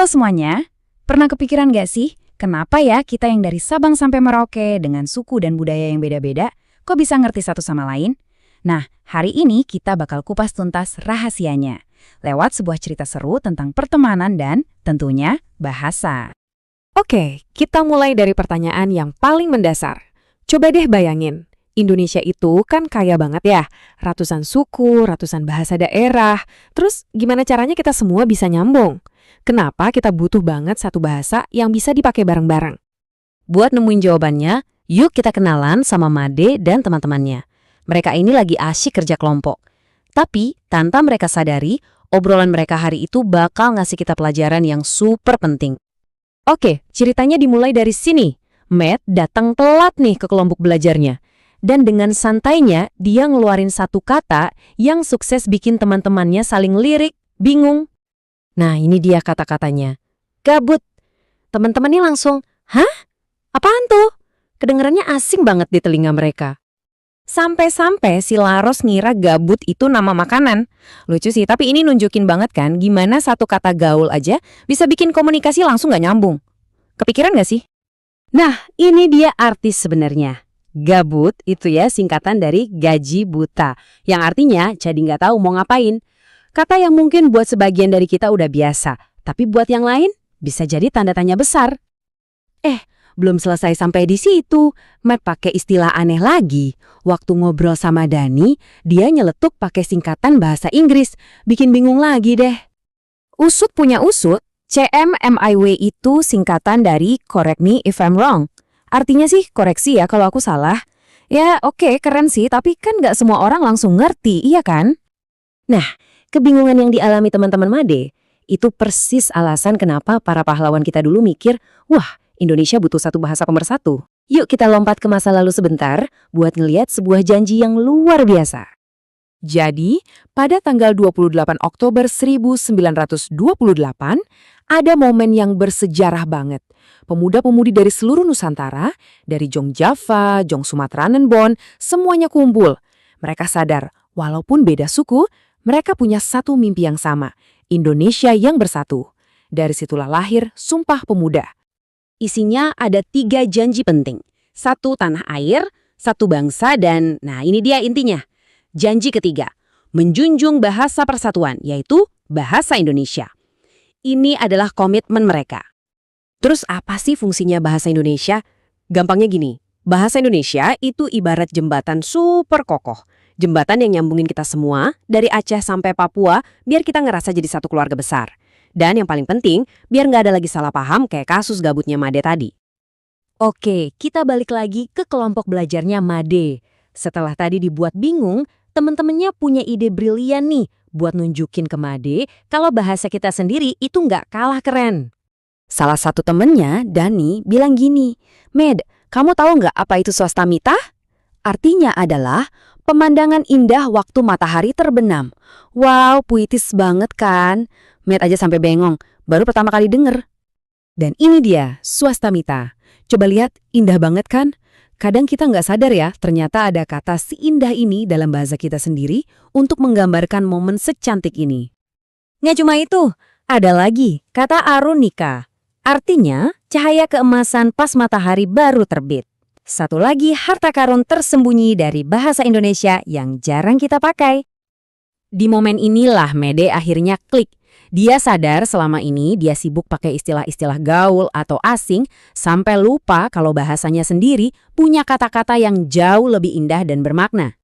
Halo semuanya, pernah kepikiran gak sih, kenapa ya kita yang dari Sabang sampai Merauke dengan suku dan budaya yang beda-beda, kok bisa ngerti satu sama lain? Nah, hari ini kita bakal kupas tuntas rahasianya, lewat sebuah cerita seru tentang pertemanan dan, tentunya, bahasa. Oke, kita mulai dari pertanyaan yang paling mendasar. Coba deh bayangin, Indonesia itu kan kaya banget ya, ratusan suku, ratusan bahasa daerah, terus gimana caranya kita semua bisa nyambung? Kenapa kita butuh banget satu bahasa yang bisa dipakai bareng-bareng? Buat nemuin jawabannya, yuk kita kenalan sama Made dan teman-temannya. Mereka ini lagi asyik kerja kelompok. Tapi, tanpa mereka sadari, obrolan mereka hari itu bakal ngasih kita pelajaran yang super penting. Oke, ceritanya dimulai dari sini. Matt datang telat nih ke kelompok belajarnya. Dan dengan santainya, dia ngeluarin satu kata yang sukses bikin teman-temannya saling lirik, bingung. Nah, ini dia kata-katanya. Gabut. Teman-temannya langsung, hah? Apaan tuh? Kedengarannya asing banget di telinga mereka. Sampai-sampai si Laros ngira gabut itu nama makanan. Lucu sih, tapi ini nunjukin banget kan gimana satu kata gaul aja bisa bikin komunikasi langsung gak nyambung. Kepikiran gak sih? Nah, ini dia artis sebenarnya. Gabut itu ya singkatan dari gaji buta, yang artinya jadi nggak tahu mau ngapain. Kata yang mungkin buat sebagian dari kita udah biasa, tapi buat yang lain bisa jadi tanda tanya besar. Belum selesai sampai di situ, Matt pakai istilah aneh lagi. Waktu ngobrol sama Dani, dia nyeletuk pakai singkatan bahasa Inggris, bikin bingung lagi deh. Usut punya usut, CMMIW itu singkatan dari correct me if I'm wrong. Artinya sih koreksi ya kalau aku salah. Ya oke, keren sih, tapi kan nggak semua orang langsung ngerti, iya kan? Nah, kebingungan yang dialami teman-teman Made, itu persis alasan kenapa para pahlawan kita dulu mikir, wah, Indonesia butuh satu bahasa pemersatu. Yuk kita lompat ke masa lalu sebentar buat ngeliat sebuah janji yang luar biasa. Jadi, pada tanggal 28 Oktober 1928, ada momen yang bersejarah banget. Pemuda-pemudi dari seluruh Nusantara, dari Jong Java, Jong Sumatera, Bon, semuanya kumpul. Mereka sadar, walaupun beda suku, mereka punya satu mimpi yang sama, Indonesia yang bersatu. Dari situlah lahir Sumpah Pemuda. Isinya ada 3 janji penting. 1 tanah air, 1 bangsa, dan nah ini dia intinya. Janji ketiga, menjunjung bahasa persatuan, yaitu bahasa Indonesia. Ini adalah komitmen mereka. Terus apa sih fungsinya bahasa Indonesia? Gampangnya gini, bahasa Indonesia itu ibarat jembatan super kokoh. Jembatan yang nyambungin kita semua, dari Aceh sampai Papua, biar kita ngerasa jadi satu keluarga besar. Dan yang paling penting, biar nggak ada lagi salah paham kayak kasus gabutnya Made tadi. Oke, kita balik lagi ke kelompok belajarnya Made. Setelah tadi dibuat bingung, teman-temannya punya ide brilian nih buat nunjukin ke Made kalau bahasa kita sendiri itu nggak kalah keren. Salah satu temennya, Dani, bilang gini, Med, kamu tahu nggak apa itu swastamita? Artinya adalah pemandangan indah waktu matahari terbenam. Wow, puitis banget kan? Matt aja sampai bengong, baru pertama kali denger. Dan ini dia, swastamita. Coba lihat, indah banget kan? Kadang kita nggak sadar ya, ternyata ada kata seindah ini dalam bahasa kita sendiri untuk menggambarkan momen secantik ini. Nggak cuma itu, ada lagi, kata arunika. Artinya, cahaya keemasan pas matahari baru terbit. Satu lagi harta karun tersembunyi dari bahasa Indonesia yang jarang kita pakai. Di momen inilah Made akhirnya klik. Dia sadar selama ini dia sibuk pakai istilah-istilah gaul atau asing sampai lupa kalau bahasanya sendiri punya kata-kata yang jauh lebih indah dan bermakna.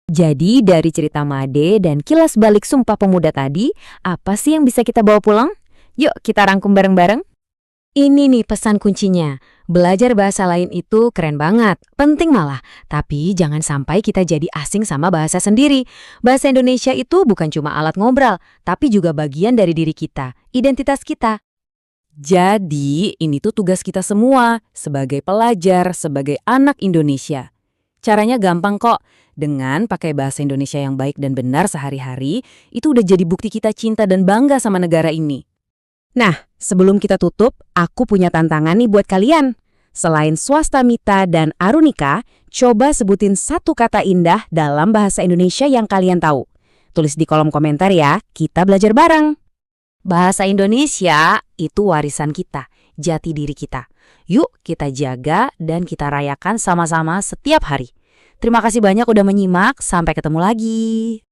Jadi dari cerita Made dan kilas balik Sumpah Pemuda tadi, apa sih yang bisa kita bawa pulang? Yuk kita rangkum bareng-bareng. Ini nih pesan kuncinya. Belajar bahasa lain itu keren banget, penting malah. Tapi jangan sampai kita jadi asing sama bahasa sendiri. Bahasa Indonesia itu bukan cuma alat ngobrol, tapi juga bagian dari diri kita, identitas kita. Jadi ini tuh tugas kita semua, sebagai pelajar, sebagai anak Indonesia. Caranya gampang kok. Dengan pakai bahasa Indonesia yang baik dan benar sehari-hari, itu udah jadi bukti kita cinta dan bangga sama negara ini. Nah, sebelum kita tutup, aku punya tantangan nih buat kalian. Selain swastamita dan arunika, coba sebutin satu kata indah dalam bahasa Indonesia yang kalian tahu. Tulis di kolom komentar ya, kita belajar bareng. Bahasa Indonesia itu warisan kita, jati diri kita. Yuk kita jaga dan kita rayakan sama-sama setiap hari. Terima kasih banyak udah menyimak, sampai ketemu lagi.